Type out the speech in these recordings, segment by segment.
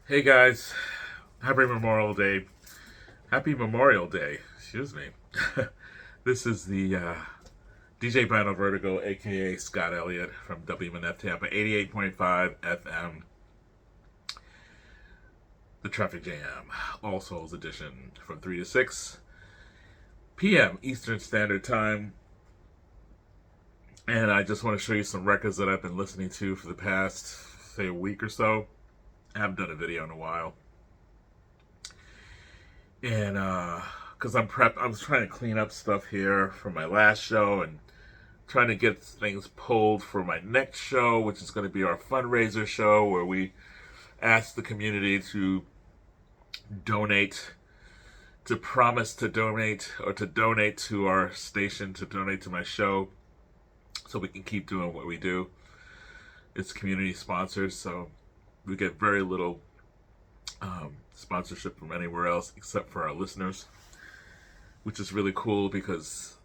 Hey guys, happy Memorial Day. Happy Memorial Day, excuse me. This is the DJ Bino Vertigo, aka Scott Elliott from WMNF Tampa 88.5 FM, the Traffic Jam, All Souls Edition from 3 to 6 p.m. Eastern Standard Time. And I just want to show you some records that I've been listening to for the past, say, a week or so. I haven't done a video in a while. And because I was trying to clean up stuff here for my last show and trying to get things pulled for my next show, which is going to be our fundraiser show where we ask the community to donate, to promise to donate, or to donate to our station, to donate to my show, so we can keep doing what we do. It's community sponsored, so we get very little sponsorship from anywhere else except for our listeners, which is really cool because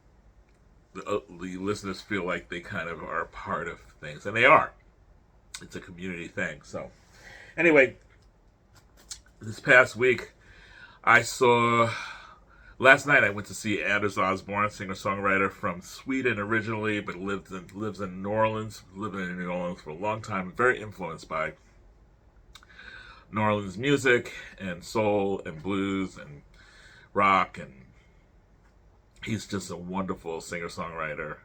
the listeners feel like they kind of are a part of things, and they are. It's a community thing. So, anyway, this past week, last night I went to see Anders Osborne, singer-songwriter from Sweden originally, but lives in New Orleans, living in New Orleans for a long time, very influenced by New Orleans music and soul and blues and rock, and he's just a wonderful singer-songwriter.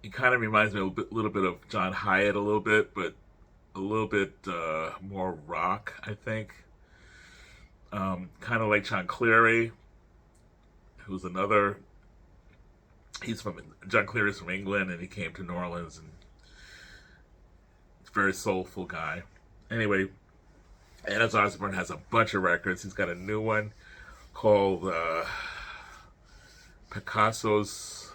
He kind of reminds me a little bit of John Hyatt, a little bit, but a little bit more rock, I think. Kind of like John Cleary, who's another. John Cleary's from England, and he came to New Orleans, and he's a very soulful guy. Anyway, Anders Osborne has a bunch of records. He's got a new one called Picasso's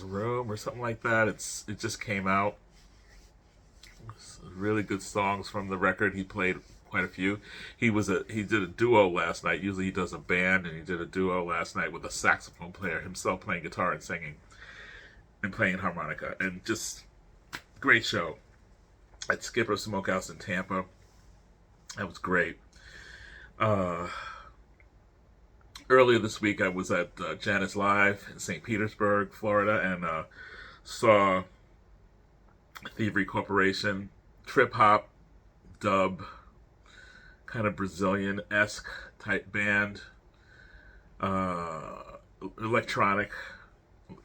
Room or something like that. It just came out. It's really good songs from the record. He played quite a few. He did a duo last night. Usually he does a band, and he did a duo last night with a saxophone player, himself playing guitar and singing and playing harmonica, and just great show at Skipper Smokehouse in Tampa. That was great. Earlier this week, I was at Janus Live in St. Petersburg, Florida, and saw Thievery Corporation, trip hop, dub, kind of Brazilian-esque type band, electronic,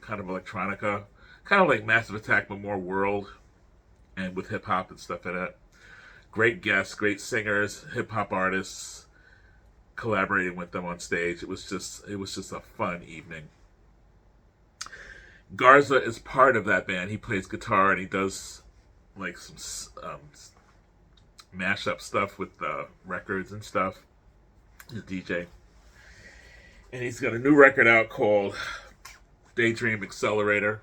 kind of electronica, kind of like Massive Attack, but more world, and with hip hop and stuff in it. Great guests, great singers, hip hop artists, collaborating with them on stage. It was just a fun evening. Garza is part of that band. He plays guitar and he does like some mashup stuff with records and stuff. He's a DJ, and he's got a new record out called Daydream Accelerator.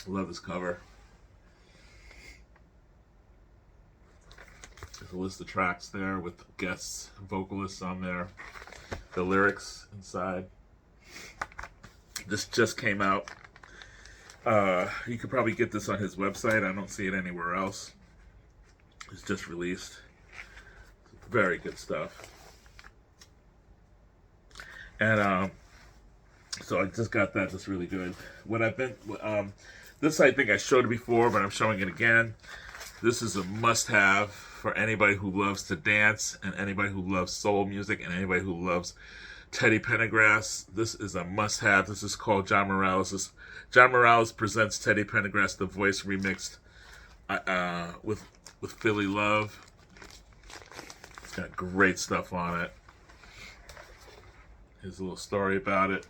Love this cover. There's a list of tracks there with guests, vocalists on there, the lyrics inside. This just came out. You could probably get this on his website. I don't see it anywhere else. It's just released. Very good stuff. And so I just got that. That's really good. This I think I showed it before, but I'm showing it again. This is a must-have for anybody who loves to dance, and anybody who loves soul music, and anybody who loves Teddy Pendergrass. This is a must-have. This is called John Morales. John Morales presents Teddy Pendergrass, The Voice remixed with Philly Love. It's got great stuff on it. Here's a little story about it.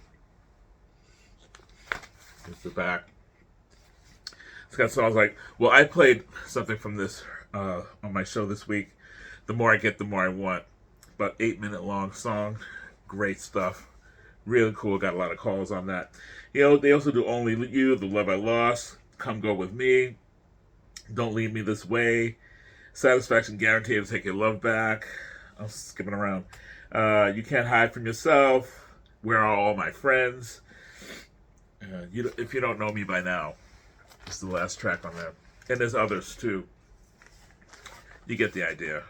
Here's the back. It's got songs like, well, I played something from this on my show this week. The More I Get, The More I Want. About 8-minute long song. Great stuff. Really cool. Got a lot of calls on that. You know, they also do Only You, The Love I Lost, Come Go With Me, Don't Leave Me This Way, Satisfaction Guaranteed to Take Your Love Back. I'm skipping around. You Can't Hide From Yourself, Where Are All My Friends? If you don't know me by now, it's the last track on there. And there's others too. You get the idea.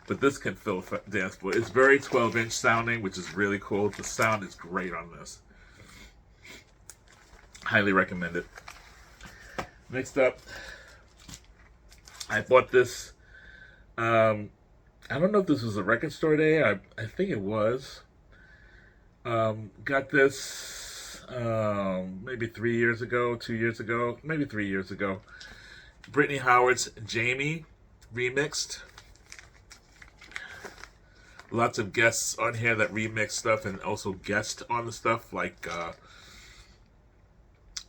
But this can fill a dance floor. It's very 12-inch sounding, which is really cool. The sound is great on this. Highly recommend it. Next up, I bought this. I don't know if this was a record store day. I think it was. Got this maybe 3 years ago, 2 years ago, maybe 3 years ago. Brittany Howard's Jamie remixed. Lots of guests on here that remix stuff and also guest on the stuff like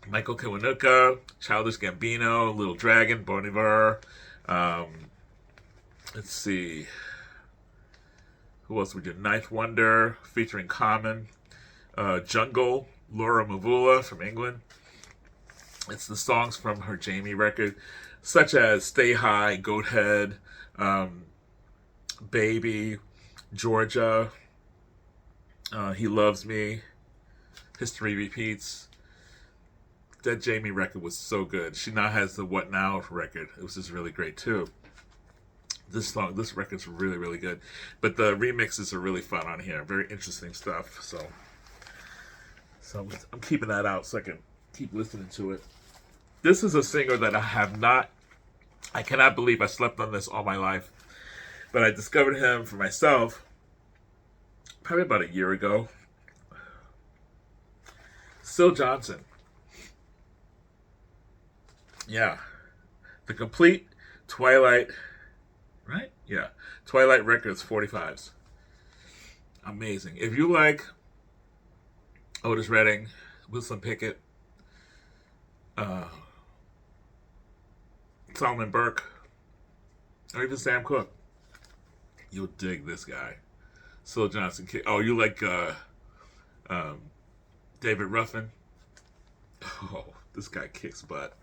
Michael Kiwanuka, Childish Gambino, Little Dragon, Bon Iver. Let's see. Who else we did? Ninth Wonder featuring Common. Jungle, Laura Mvula from England. It's the songs from her Jamie record, such as Stay High, Goat Head, Baby, Georgia, He Loves Me, History Repeats. That Jamie record was so good. She now has the What Now record. It was just really great too. This record's really, really good. But the remixes are really fun on here. Very interesting stuff. So I'm keeping that out so I can keep listening to it. This is a singer that I cannot believe I slept on this all my life. But I discovered him for myself probably about a year ago. Syl Johnson. Yeah. The complete Twilight, right? Yeah. Twilight Records 45s. Amazing. If you like Otis Redding, Wilson Pickett, Solomon Burke, or even Sam Cooke, you'll dig this guy. Syl Johnson. Oh, you like David Ruffin? Oh, this guy kicks butt.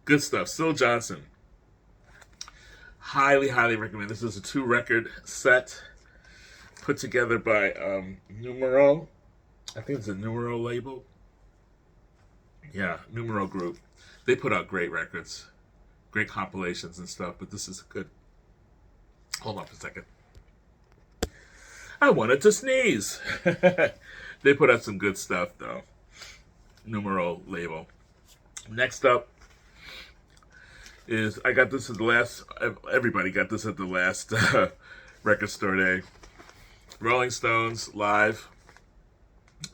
Good stuff. Syl Johnson. Highly, highly recommend. This is a 2-record set put together by Numero. I think it's a Numero label. Yeah, Numero Group. They put out great records, great compilations and stuff, but this is good. Hold on for a second. I wanted to sneeze. They put out some good stuff, though. Numero label. Next up is, I got this at the last, everybody got this at the last record store day. Rolling Stones live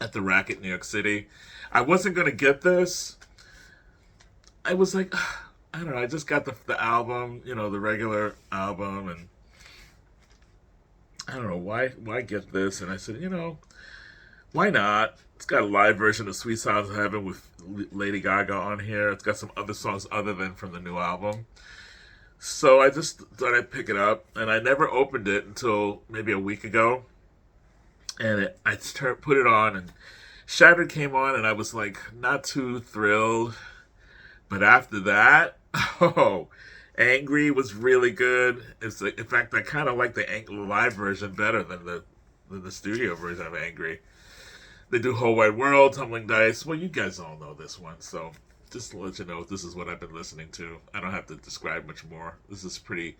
at the Racket, New York City. I wasn't going to get this. I was like, I don't know, I just got the album, the regular album, and I don't know, why get this? And I said, why not? It's got a live version of Sweet Sounds of Heaven with Lady Gaga on here. It's got some other songs other than from the new album. So I just thought I'd pick it up, and I never opened it until maybe a week ago. And I put it on, and Shattered came on, and I was like not too thrilled. But after that, Angry was really good. It's like, in fact, I kind of like the live version better than the studio version of Angry. They do Whole Wide World, Tumbling Dice. Well, you guys all know this one, so just to let you know, this is what I've been listening to. I don't have to describe much more. This is pretty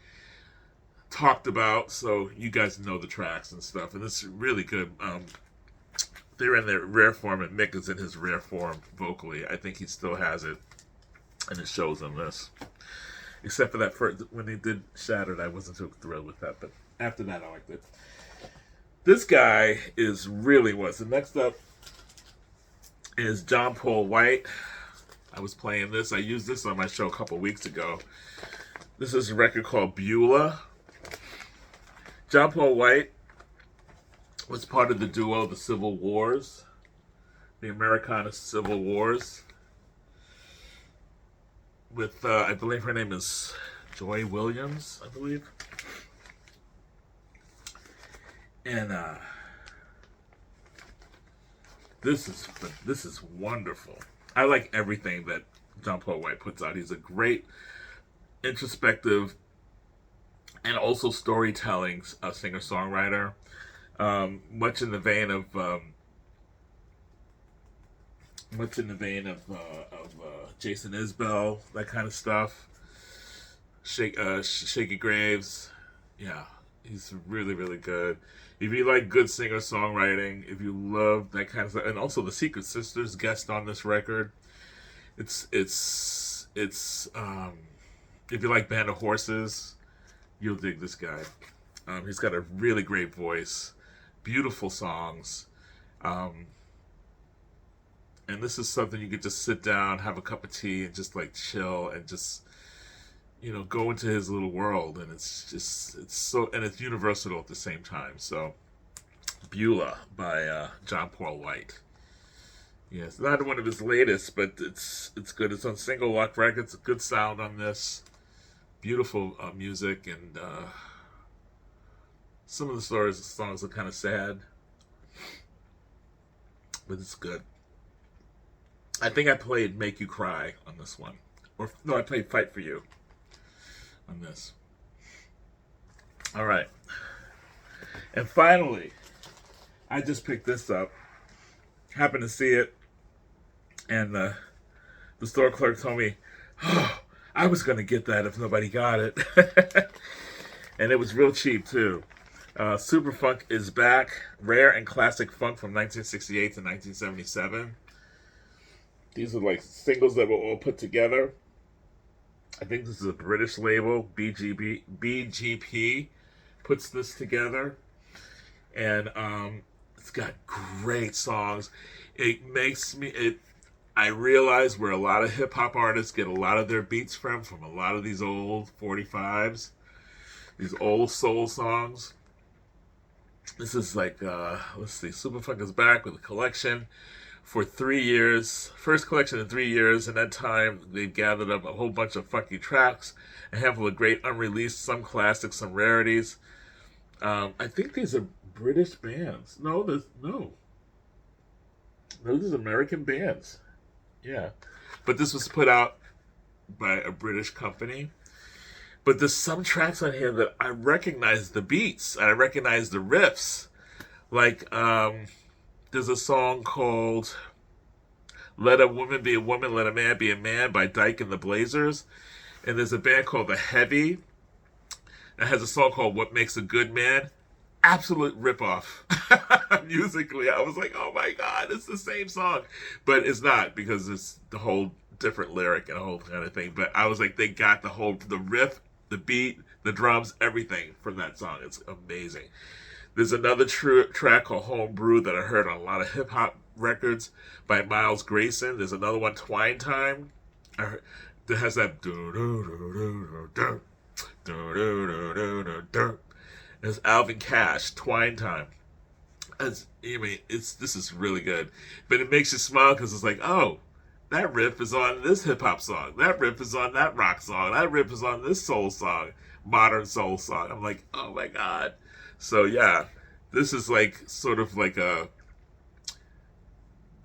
talked about, so you guys know the tracks and stuff, and it's really good. They're in their rare form, and Mick is in his rare form vocally. I think he still has it, and it shows on this. Except for that first, when they did Shattered, I wasn't too thrilled with that, but after that, I liked it. This guy is really was. The next up is John Paul White. I was playing this. I used this on my show a couple weeks ago. This is a record called Beulah. John Paul White was part of the duo The Civil Wars, the Americana Civil Wars, with, I believe her name is Joy Williams, I believe. And this is wonderful. I like everything that John Paul White puts out. He's a great introspective and also storytelling singer-songwriter. Much in the vein of Jason Isbell, that kind of stuff. Shaky Graves. Yeah, he's really, really good. If you like good singer songwriting, if you love that kind of stuff, and also the Secret Sisters guest on this record, it's if you like Band of Horses, you'll dig this guy. He's got a really great voice, beautiful songs, um, and this is something you could just sit down, have a cup of tea, and just like chill and just go into his little world. And it's so, and it's universal at the same time. So Beulah by John Paul White. Yes, not one of his latest, but it's good. It's on Single Lock Records. Good sound on this. Beautiful music, and some of the songs are kind of sad, but it's good. I think I played "Make You Cry" on this one, or no, I played "Fight for You" on this. All right, and finally, I just picked this up. Happened to see it, and the store clerk told me, "Oh, I was going to get that if nobody got it," and it was real cheap too. Superfunk is back, rare and classic funk from 1968 to 1977. These are like singles that were all put together. I think this is a British label, BGP puts this together, and it's got great songs. It makes me it. I realize where a lot of hip hop artists get a lot of their beats from a lot of these old 45s, these old soul songs. This is like, let's see, Superfunk is back with a collection for 3 years. First collection in 3 years. In that time, they've gathered up a whole bunch of funky tracks, a handful of great unreleased, some classics, some rarities. I think these are British bands. No, these are American bands. Yeah, but this was put out by a British company. But there's some tracks on here that I recognize the beats, and I recognize the riffs. Like, there's a song called "Let a Woman Be a Woman, Let a Man Be a Man" by Dyke and the Blazers. And there's a band called The Heavy that has a song called "What Makes a Good Man." Absolute ripoff. Musically, I was like, oh my god, it's the same song. But it's not, because it's the whole different lyric and a whole kind of thing. But I was like, they got the riff, the beat, the drums, everything from that song. It's amazing. There's another track called "Homebrew" that I heard on a lot of hip hop records by Miles Grayson. There's another one, "Twine Time," that has that There's Alvin Cash, "Twine Time." This is really good, but it makes you smile because it's like, oh, that riff is on this hip hop song, that riff is on that rock song, that riff is on this soul song, modern soul song. I'm like, oh my god. So yeah, this is like sort of like a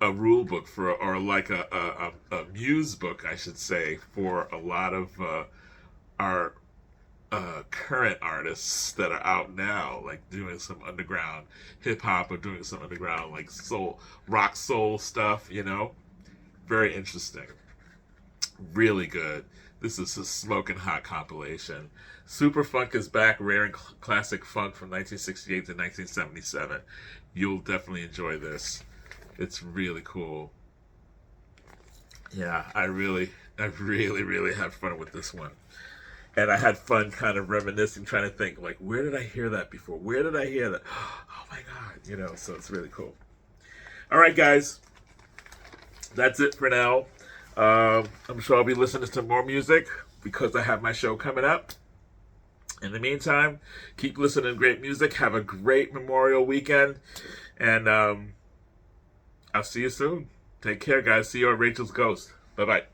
rule book for, or like a muse book, I should say, for a lot of our current artists that are out now, like doing some underground hip hop or doing some underground like rock soul stuff. Very interesting, really good. This is a smoking hot compilation. Superfunk is back, rare and classic funk from 1968 to 1977. You'll definitely enjoy this. It's really cool. Yeah, I really had fun with this one. And I had fun kind of reminiscing, trying to think, like, where did I hear that before? Where did I hear that? Oh my god, so it's really cool. All right, guys, that's it for now. I'm sure I'll be listening to more music because I have my show coming up. In the meantime, keep listening to great music. Have a great Memorial weekend. And I'll see you soon. Take care, guys. See you on Rachel's Ghost. Bye-bye.